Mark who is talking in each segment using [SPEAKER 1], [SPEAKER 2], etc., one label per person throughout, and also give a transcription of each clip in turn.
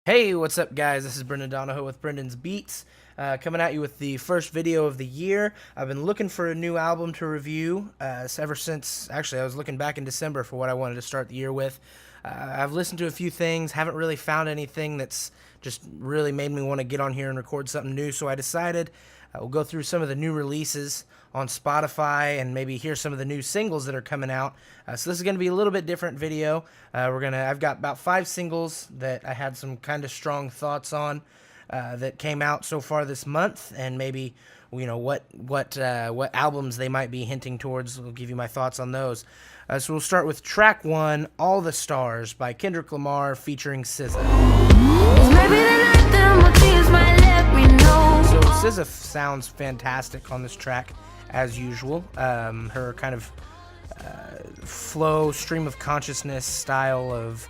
[SPEAKER 1] Hey, what's up, guys? This is Brendan Donahoe with Brendan's Beats, coming at you with the first video of the year. I've been looking for a new album to review ever since, actually, I was looking back in December for what I wanted to start the year with. I've listened to a few things, haven't really found anything that's just really made me want to get on here and record something new, so I decided we'll go through some of the new releases on Spotify and maybe hear some of the new singles that are coming out. So this is going to be a little bit different video. I've got about 5 singles that I had some kind of strong thoughts on that came out so far this month, and maybe what albums they might be hinting towards. I'll give you my thoughts on those. So we'll start with track 1, "All the Stars" by Kendrick Lamar featuring SZA. So SZA sounds fantastic on this track, as usual. Her kind of flow, stream of consciousness style of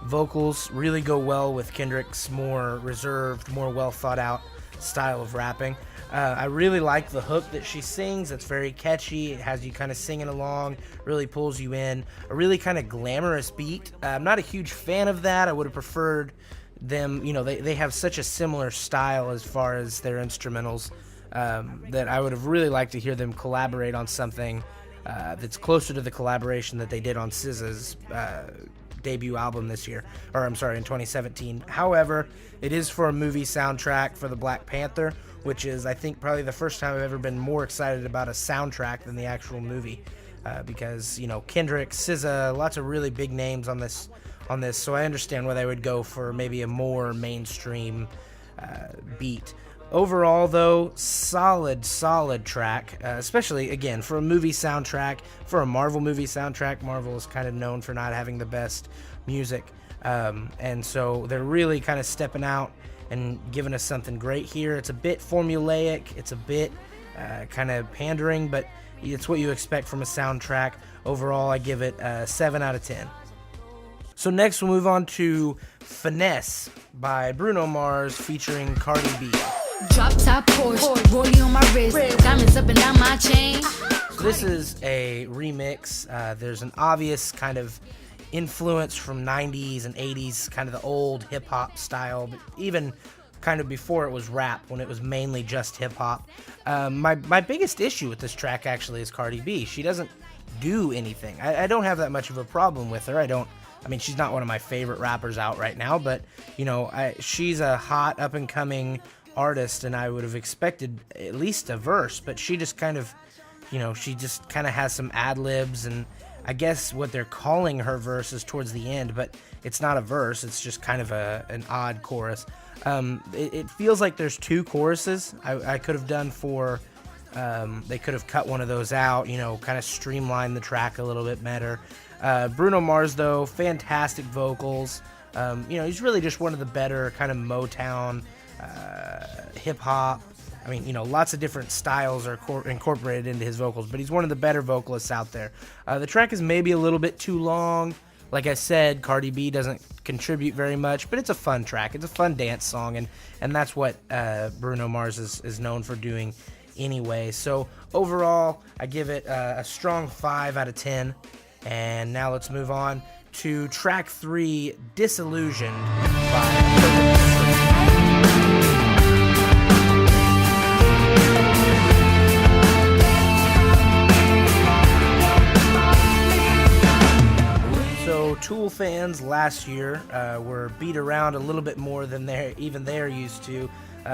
[SPEAKER 1] vocals really go well with Kendrick's more reserved, more well thought out style of rapping. I really like the hook that she sings. It's very catchy. It has you kind of singing along, really pulls you in. A really kind of glamorous beat. I'm not a huge fan of that. I would have preferred them, they have such a similar style as far as their instrumentals, that I would have really liked to hear them collaborate on something that's closer to the collaboration that they did on SZA's debut album this year, in 2017. However, it is for a movie soundtrack for the Black Panther, which is, I think, probably the first time I've ever been more excited about a soundtrack than the actual movie, because, Kendrick, SZA, lots of really big names on this, so I understand why they would go for maybe a more mainstream beat. Overall, though, solid track, especially, again, for a movie soundtrack, for a Marvel movie soundtrack. Marvel is kind of known for not having the best music, and so they're really kind of stepping out and giving us something great here. It's a bit formulaic, it's a bit kind of pandering, but it's what you expect from a soundtrack. Overall, I give it a 7 out of 10. So next we'll move on to "Finesse" by Bruno Mars featuring Cardi B.
[SPEAKER 2] Drop top Porsche, rollie on my wrist, diamonds up and down my chain.
[SPEAKER 1] So this is a remix. There's an obvious kind of influence from 90s and 80s, kind of the old hip-hop style, but even kind of before it was rap, when it was mainly just hip-hop. My biggest issue with this track actually is Cardi B. She doesn't do anything. I don't have that much of a problem with her. I mean, she's not one of my favorite rappers out right now, but, she's a hot, up-and-coming artist, and I would have expected at least a verse, but she just kind of, she just kind of has some ad-libs, and I guess what they're calling her verse is towards the end, but it's not a verse, it's just kind of an odd chorus. It feels like there's 2 choruses. I could have done for, they could have cut one of those out, kind of streamline the track a little bit better. Bruno Mars, though, fantastic vocals. He's really just one of the better kind of Motown hip-hop. I mean, lots of different styles are incorporated into his vocals, but he's one of the better vocalists out there. The track is maybe a little bit too long. Like I said, Cardi B doesn't contribute very much, but it's a fun track. It's a fun dance song, and that's what Bruno Mars is known for doing anyway. So overall, I give it a strong 5 out of 10. And now let's move on to track 3, "Disillusioned" by Perfect Circle. So Tool fans last year were beat around a little bit more than they're used to.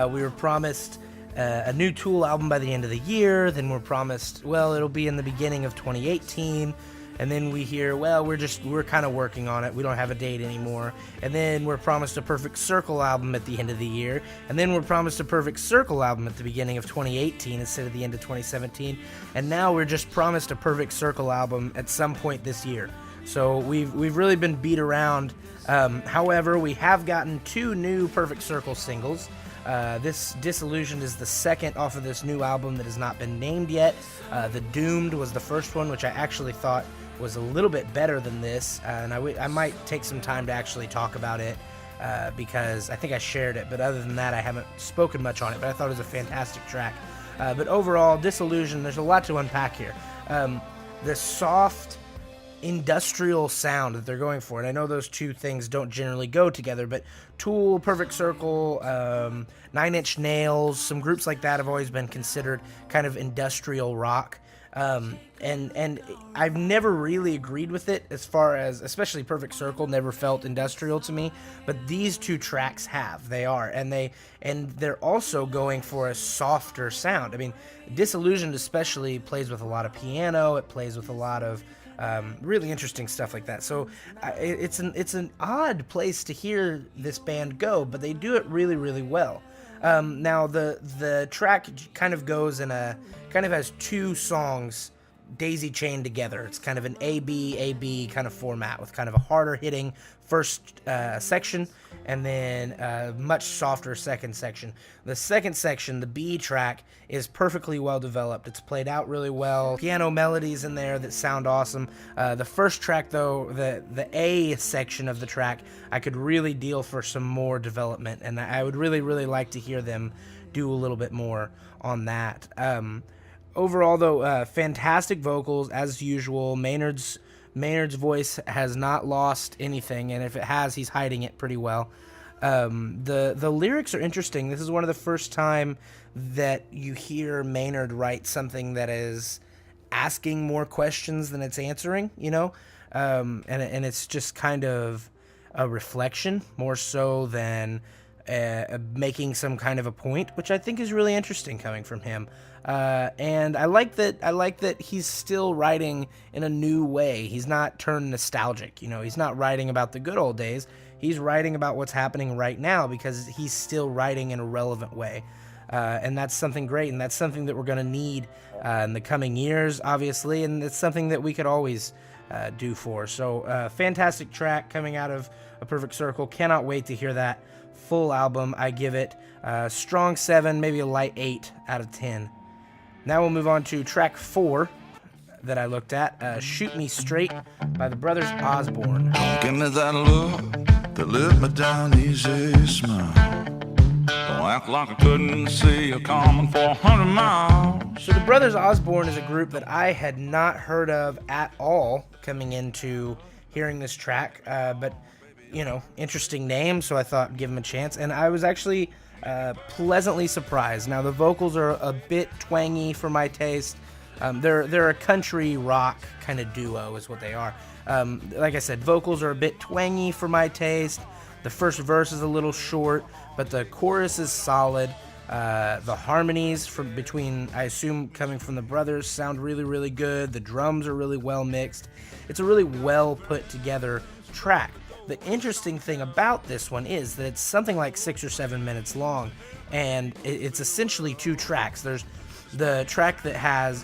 [SPEAKER 1] We were promised a new Tool album by the end of the year. Then we're promised, it'll be in the beginning of 2018. And then we hear, we're kind of working on it. We don't have a date anymore. And then we're promised a Perfect Circle album at the end of the year. And then we're promised a Perfect Circle album at the beginning of 2018 instead of the end of 2017. And now we're just promised a Perfect Circle album at some point this year. So we've really been beat around. However, we have gotten 2 new Perfect Circle singles. This "Disillusioned" is the second off of this new album that has not been named yet. The "Doomed" was the first one, which I actually thought was a little bit better than this, and I might take some time to actually talk about it, because I think I shared it, but other than that I haven't spoken much on it, but I thought it was a fantastic track. But overall, "Disillusioned," there's a lot to unpack here. The soft industrial sound that they're going for. And I know those two things don't generally go together, but Tool, Perfect Circle, Nine Inch Nails, some groups like that have always been considered kind of industrial rock. And I've never really agreed with it, as far as, especially Perfect Circle never felt industrial to me, but these two tracks have. They are, and they're also going for a softer sound. I mean, Disillusioned especially plays with a lot of piano. It plays with a lot of really interesting stuff like that. So it's an odd place to hear this band go, but they do it really, really well. Now the track kind of has two songs daisy chained together. It's kind of an A-B kind of format, with kind of a harder hitting first section and then a much softer second section. The second section, the B track, is perfectly well developed. It's played out really well. Piano melodies in there that sound awesome. The first track, though, the A section of the track, I could really deal for some more development, and I would really, really like to hear them do a little bit more on that. Overall, though, fantastic vocals as usual. Maynard's voice has not lost anything, and if it has, he's hiding it pretty well. The lyrics are interesting. This is one of the first time that you hear Maynard write something that is asking more questions than it's answering, and it's just kind of a reflection more so than making some kind of a point, which I think is really interesting coming from him. And I like that he's still writing in a new way. He's not turned nostalgic, he's not writing about the good old days. He's writing about what's happening right now because he's still writing in a relevant way. And that's something great, and that's something that we're going to need in the coming years, obviously, and it's something that we could always do for. So, fantastic track coming out of A Perfect Circle. Cannot wait to hear that full album. I give it a strong 7, maybe a light 8 out of 10. Now we'll move on to track 4 that I looked at, Shoot Me Straight by the Brothers Osborne.
[SPEAKER 3] Give me that look that lit me down easy, smile. Don't act like I couldn't see you coming for 100 miles.
[SPEAKER 1] So the Brothers Osborne is a group that I had not heard of at all coming into hearing this track, but, interesting name, so I thought give them a chance, and I was actually pleasantly surprised. Now, the vocals are a bit twangy for my taste. They're a country rock kind of duo is what they are. Like I said, vocals are a bit twangy for my taste. The first verse is a little short, but the chorus is solid. The harmonies between, I assume, coming from the brothers sound really, really good. The drums are really well mixed. It's a really well put together track. The interesting thing about this one is that it's something like 6 or 7 minutes long, and it's essentially two tracks. There's the track that has,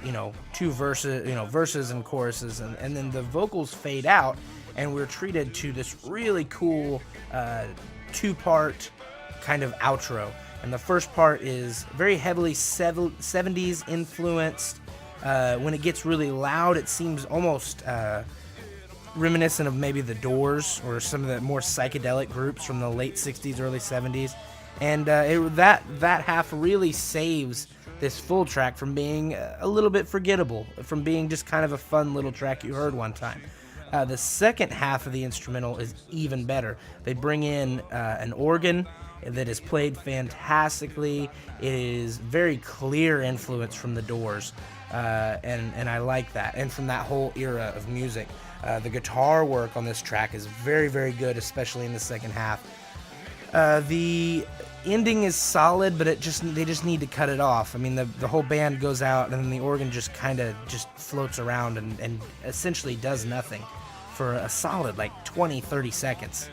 [SPEAKER 1] two verses and choruses, and then the vocals fade out, and we're treated to this really cool two-part kind of outro. And the first part is very heavily 70s influenced. When it gets really loud, it seems almost reminiscent of maybe the Doors or some of the more psychedelic groups from the late 60s, early 70s. And that half really saves this full track from being a little bit forgettable, from being just kind of a fun little track you heard one time. The second half of the instrumental is even better. They bring in an organ that is played fantastically. It is very clear influence from the Doors, and I like that, and from that whole era of music. The guitar work on this track is very, very good, especially in the second half. The ending is solid, but they just need to cut it off. I mean, the whole band goes out, and then the organ just kind of just floats around and essentially does nothing for a solid 20-30 seconds.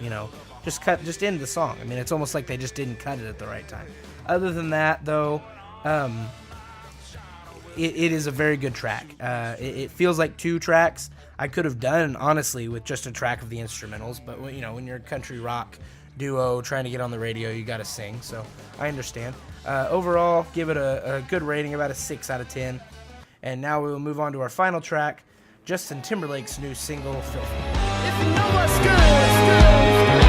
[SPEAKER 1] Just end the song. I mean, it's almost like they just didn't cut it at the right time. Other than that, though, it is a very good track. It feels like two tracks. I could have done, honestly, with just a track of the instrumentals, but when you're a country rock duo trying to get on the radio, you got to sing, so I understand. Overall, give it a good rating, about a 6 out of 10. And now we will move on to our final track, Justin Timberlake's new single, Filthy.
[SPEAKER 4] If you know what's good, it's good.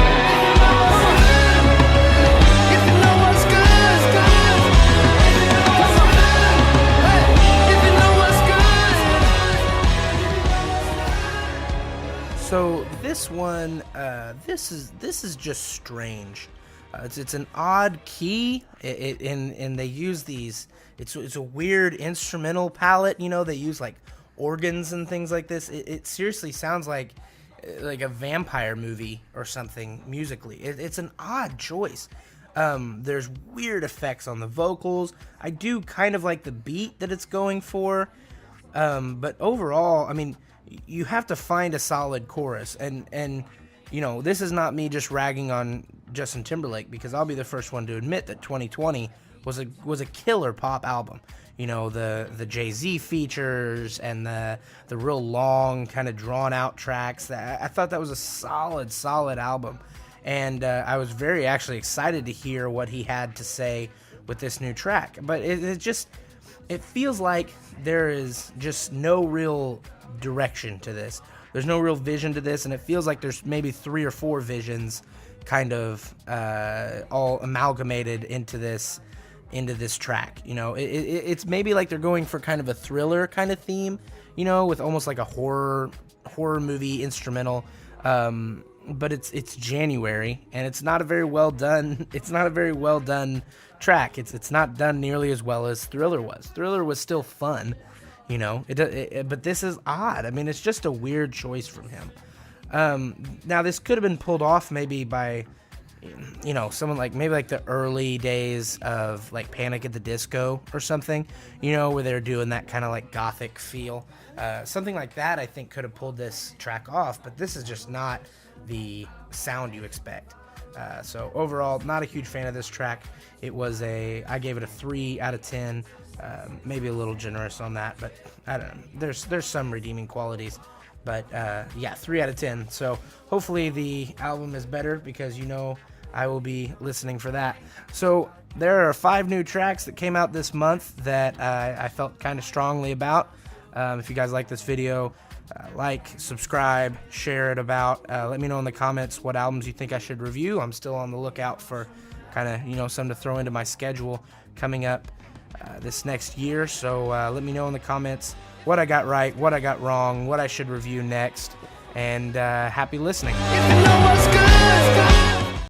[SPEAKER 4] If you know what's good, it's good. If you know what's good.
[SPEAKER 1] one, this is just strange. It's an odd key, and they use these. It's a weird instrumental palette. You know, they use like organs and things like this. It seriously sounds like a vampire movie or something musically. It's an odd choice. There's weird effects on the vocals. I do kind of like the beat that it's going for, but overall, I mean, you have to find a solid chorus, and you know, this is not me just ragging on Justin Timberlake, because I'll be the first one to admit that 2020 was a killer pop album. You know, the Jay-Z features and the real long, kind of drawn out tracks. I thought that was a solid album, and I was very actually excited to hear what he had to say with this new track. But it feels like there is just no real direction to this. There's no real vision to this, and it feels like there's maybe 3 or 4 visions kind of all amalgamated into this track. You know, it's maybe like they're going for kind of a thriller kind of theme, you know, with almost like a horror movie instrumental. But it's January, and it's not a very well done. It's not a very well done track. It's not done nearly as well as Thriller was. Thriller was still fun, you know. But this is odd. I mean, it's just a weird choice from him. Now this could have been pulled off maybe by, you know, someone like maybe like the early days of like Panic at the Disco or something, you know, where they're doing that kind of like gothic feel. Something like that I think could have pulled this track off, but this is just not the sound you expect. So overall, not a huge fan of this track. I gave it a 3 out of 10, maybe a little generous on that, but I don't know. There's some redeeming qualities, but yeah, 3 out of 10. So hopefully the album is better, because, you know, I will be listening for that. So there are 5 new tracks that came out this month that I felt kind of strongly about. If you guys like this video, like, subscribe, share it about. Let me know in the comments what albums you think I should review. I'm still on the lookout for kind of, you know, something to throw into my schedule coming up this next year. So let me know in the comments what I got right, what I got wrong, what I should review next, and happy listening.
[SPEAKER 4] If you know what's good.